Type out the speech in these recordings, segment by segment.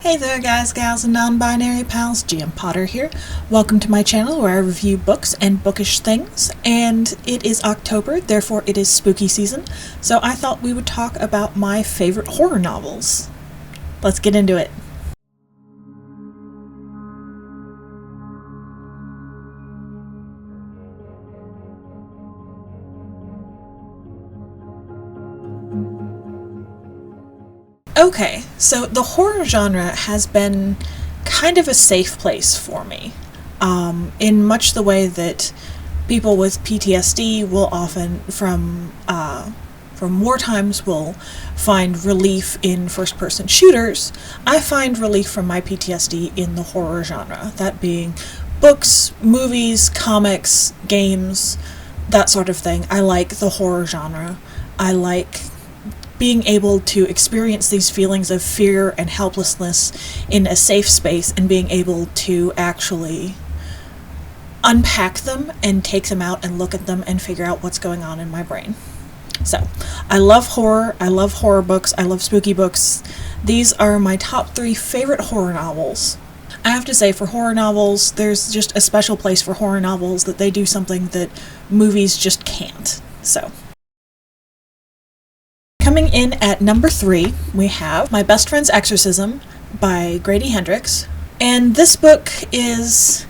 Hey there guys, gals, and non-binary pals, GM Potter here. Welcome to my channel where I review books and bookish things, and it is October, therefore it is spooky season, so I thought we would talk about my favorite horror novels. Let's get into it. Okay, so the horror genre has been kind of a safe place for me, in much the way that people with PTSD will often, from war times, will find relief in first-person shooters. I find relief from my PTSD in the horror genre, that being books, movies, comics, games, that sort of thing. I like the horror genre. I like being able to experience these feelings of fear and helplessness in a safe space and being able to actually unpack them and take them out and look at them and figure out what's going on in my brain. So, I love horror books, I love spooky books. These are my top 3 favorite horror novels. I have to say, for horror novels, there's just a special place for horror novels that they do something that movies just can't. So, coming in at number 3, we have My Best Friend's Exorcism by Grady Hendrix. And this book is,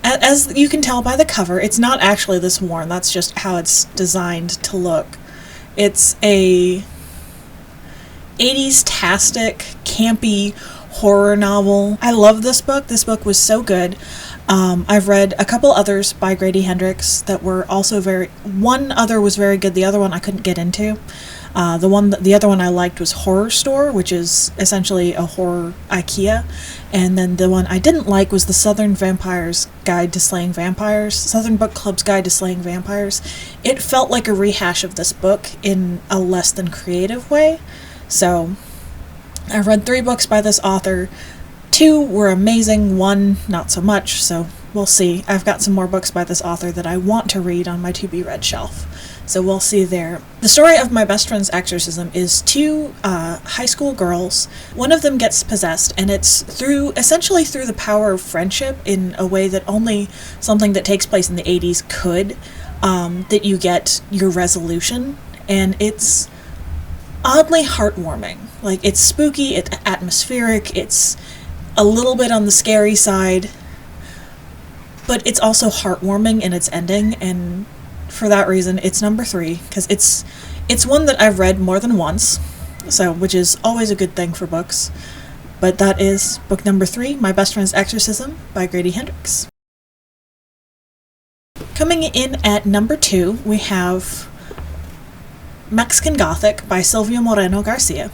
as you can tell by the cover, it's not actually this worn, that's just how it's designed to look. It's a 80s-tastic, campy horror novel. I love this book. This book was so good. I've read a couple others by Grady Hendrix that were also one other was very good, the other one I couldn't get into. The other one I liked was Horror Store, which is essentially a horror IKEA, and then the one I didn't like was the Southern Book Club's Guide to Slaying Vampires. It felt like a rehash of this book in a less than creative way. So, I've read 3 books by this author. 2 were amazing, 1 not so much, so we'll see. I've got some more books by this author that I want to read on my to-be-read shelf. So we'll see there. The story of My Best Friend's Exorcism is 2 high school girls. One of them gets possessed, and it's essentially through the power of friendship in a way that only something that takes place in the 80s could, that you get your resolution. And it's oddly heartwarming. Like, it's spooky, it's atmospheric, it's a little bit on the scary side, but it's also heartwarming in its ending, and for that reason, it's number 3, because it's one that I've read more than once, which is always a good thing for books. But that is book number 3, My Best Friend's Exorcism by Grady Hendrix. Coming in at number 2, we have Mexican Gothic by Silvia Moreno Garcia.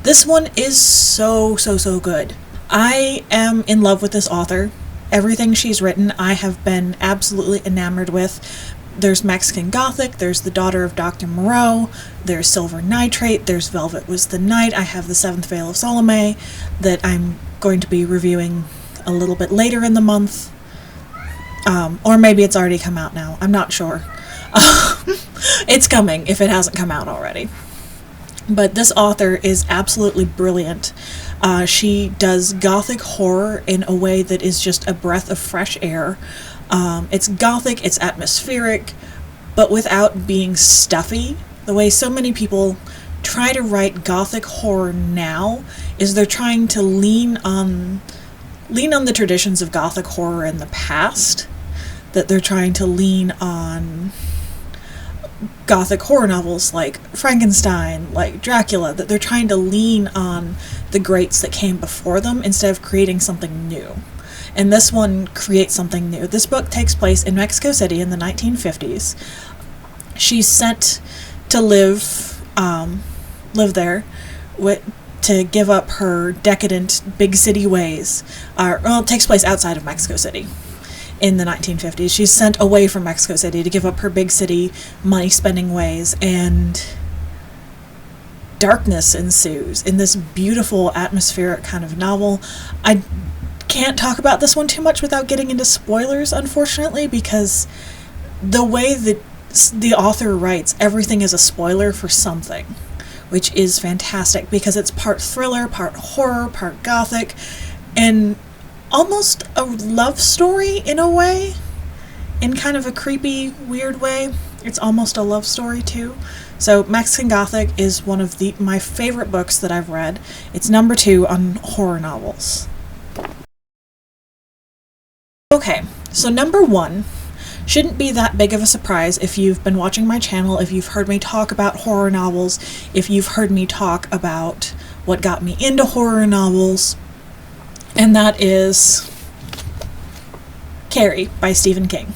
This one is so good. I am in love with this author. Everything she's written I have been absolutely enamored with. There's Mexican Gothic, there's The Daughter of Dr. Moreau, there's Silver Nitrate, there's Velvet Was the Night, I have The Seventh Veil of Salome that I'm going to be reviewing a little bit later in the month. Or maybe it's already come out now, I'm not sure. It's coming if it hasn't come out already. But this author is absolutely brilliant. She does Gothic horror in a way that is just a breath of fresh air. It's Gothic, it's atmospheric, but without being stuffy. The way so many people try to write Gothic horror now is they're trying to lean on the traditions of Gothic horror in the past, that they're trying to lean on Gothic horror novels like Frankenstein, like Dracula, that they're trying to lean on the greats that came before them instead of creating something new. And this one creates something new. This book takes place in Mexico City in the 1950s. She's sent to live there to give up her decadent big city ways. It takes place outside of Mexico City in the 1950s. She's sent away from Mexico City to give up her big city money-spending ways, and darkness ensues in this beautiful atmospheric kind of novel. I can't talk about this one too much without getting into spoilers, unfortunately, because the way that the author writes, everything is a spoiler for something. which is fantastic because it's part thriller, part horror, part gothic, and almost a love story in a way, in kind of a creepy, weird way. It's almost a love story too. So Mexican Gothic is one of my favorite books that I've read. It's number 2 on horror novels. Okay, so number 1 shouldn't be that big of a surprise if you've been watching my channel, if you've heard me talk about horror novels, if you've heard me talk about what got me into horror novels, and that is Carrie by Stephen King.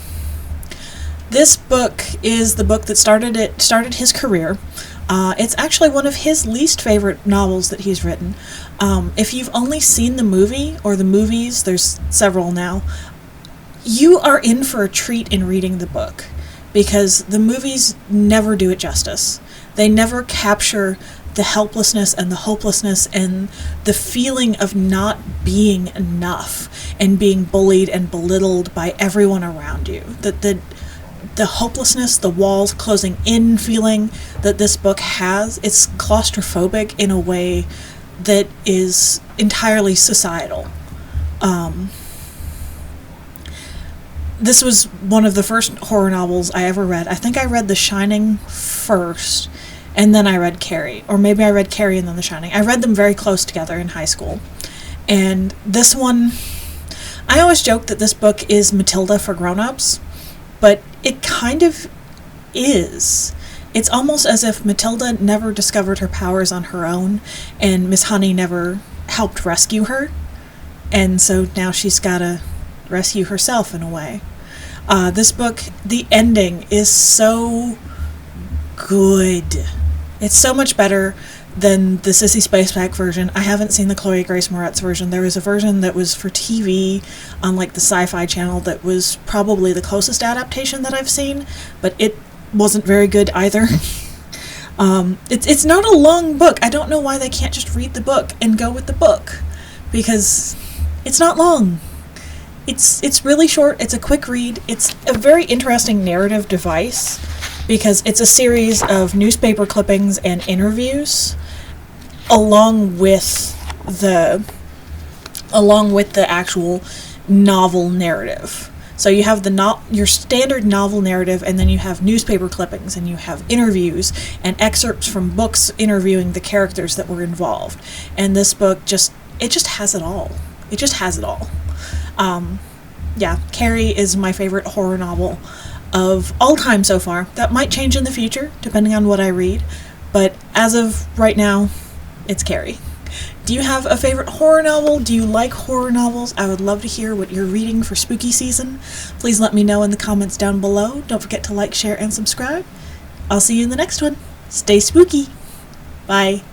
This book is the book that started his career. It's actually one of his least favorite novels that he's written. If you've only seen the movie, or the movies, there's several now, you are in for a treat in reading the book, because the movies never do it justice. They never capture the helplessness and the hopelessness and the feeling of not being enough and being bullied and belittled by everyone around you. The hopelessness, the walls closing in feeling that this book has, it's claustrophobic in a way that is entirely societal. This was one of the first horror novels I ever read. I think I read The Shining first, and then I read Carrie. Or maybe I read Carrie and then The Shining. I read them very close together in high school. And this one, I always joke that this book is Matilda for grown-ups, but it kind of is. It's almost as if Matilda never discovered her powers on her own, and Miss Honey never helped rescue her, and so now she's gotta rescue herself in a way. This book, the ending is so good. It's so much better than the Sissy Spacek version. I haven't seen the Chloe Grace Moretz version. There was a version that was for TV on like the Sci-Fi Channel that was probably the closest adaptation that I've seen, but it wasn't very good either. It's not a long book. I don't know why they can't just read the book and go with the book, because it's not long. It's really short. It's a quick read. It's a very interesting narrative device because it's a series of newspaper clippings and interviews along with the actual novel narrative. So you have your standard novel narrative, and then you have newspaper clippings, and you have interviews and excerpts from books interviewing the characters that were involved. And this book just has it all. It just has it all. Yeah, Carrie is my favorite horror novel of all time so far. That might change in the future, depending on what I read, but as of right now, it's Carrie. Do you have a favorite horror novel? Do you like horror novels? I would love to hear what you're reading for spooky season. Please let me know in the comments down below. Don't forget to like, share, and subscribe. I'll see you in the next one. Stay spooky. Bye.